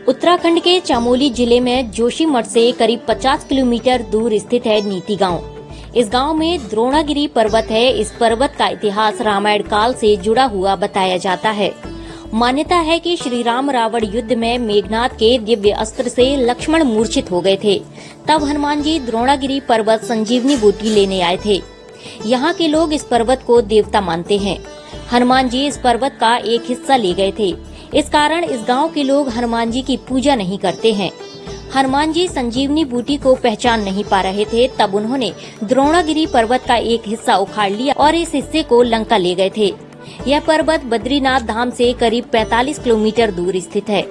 उत्तराखंड के चमोली जिले में जोशीमठ से करीब 50 किलोमीटर दूर स्थित है नीति गांव। इस गांव में द्रोणागिरी पर्वत है। इस पर्वत का इतिहास रामायण काल से जुड़ा हुआ बताया जाता है। मान्यता है कि श्री राम रावण युद्ध में मेघनाद के दिव्य अस्त्र से लक्ष्मण मूर्छित हो गए थे। तब हनुमान जी द्रोणागिरी पर्वत संजीवनी बूटी लेने आए थे। यहाँ के लोग इस पर्वत को देवता मानते हैं। हनुमान जी इस पर्वत का एक हिस्सा ले गए थे। इस कारण इस गांव के लोग हनुमान जी की पूजा नहीं करते हैं। हनुमान जी संजीवनी बूटी को पहचान नहीं पा रहे थे, तब उन्होंने द्रोणागिरी पर्वत का एक हिस्सा उखाड़ लिया और इस हिस्से को लंका ले गए थे। यह पर्वत बद्रीनाथ धाम से करीब 45 किलोमीटर दूर स्थित है।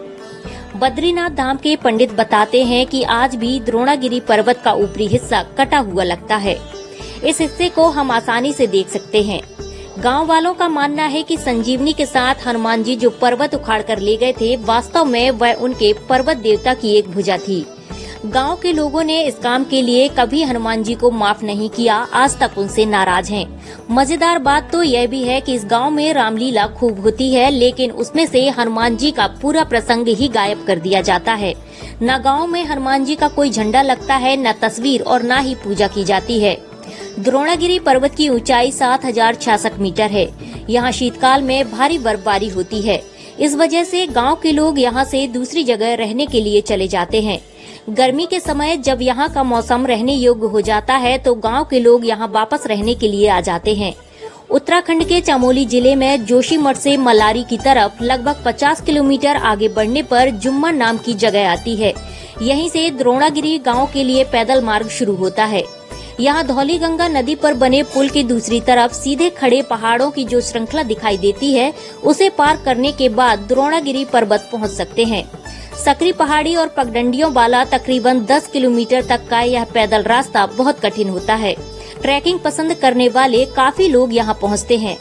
बद्रीनाथ धाम के पंडित बताते हैं कि आज भी द्रोणागिरी पर्वत का ऊपरी हिस्सा कटा हुआ लगता है। इस हिस्से को हम आसानी से देख सकते हैं। गांव वालों का मानना है कि संजीवनी के साथ हनुमान जी जो पर्वत उखाड़ कर ले गए थे, वास्तव में वह उनके पर्वत देवता की एक भुजा थी। गांव के लोगों ने इस काम के लिए कभी हनुमान जी को माफ नहीं किया, आज तक उनसे नाराज हैं। मजेदार बात तो यह भी है कि इस गांव में रामलीला खूब होती है, लेकिन उसमें से हनुमान जी का पूरा प्रसंग ही गायब कर दिया जाता है। न गांव में हनुमान जी का कोई झंडा लगता है, न तस्वीर और न ही पूजा की जाती है। द्रोणागिरी पर्वत की ऊंचाई 7066 मीटर है। यहाँ शीतकाल में भारी बर्फबारी होती है। इस वजह से गांव के लोग यहाँ से दूसरी जगह रहने के लिए चले जाते हैं। गर्मी के समय जब यहाँ का मौसम रहने योग्य हो जाता है तो गांव के लोग यहाँ वापस रहने के लिए आ जाते हैं। उत्तराखंड के चमोली जिले में जोशीमठ से मलारी की तरफ लगभग 50 किलोमीटर आगे बढ़ने पर जुम्मा नाम की जगह आती है। यहीं से द्रोणागिरी गांव के लिए पैदल मार्ग शुरू होता है। यहाँ धौली गंगा नदी पर बने पुल की दूसरी तरफ सीधे खड़े पहाड़ों की जो श्रृंखला दिखाई देती है, उसे पार करने के बाद द्रोणागिरी पर्वत पहुँच सकते हैं। सकरी पहाड़ी और पगडंडियों वाला तकरीबन 10 किलोमीटर तक का यह पैदल रास्ता बहुत कठिन होता है। ट्रैकिंग पसंद करने वाले काफी लोग यहाँ पहुँचते हैं।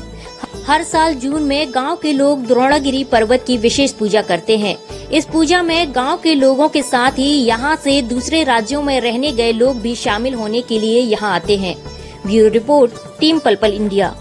हर साल जून में गांव के लोग द्रोणागिरी पर्वत की विशेष पूजा करते हैं। इस पूजा में गांव के लोगों के साथ ही यहाँ से दूसरे राज्यों में रहने गए लोग भी शामिल होने के लिए यहाँ आते हैं। ब्यूरो रिपोर्ट, टीम पल पल इंडिया।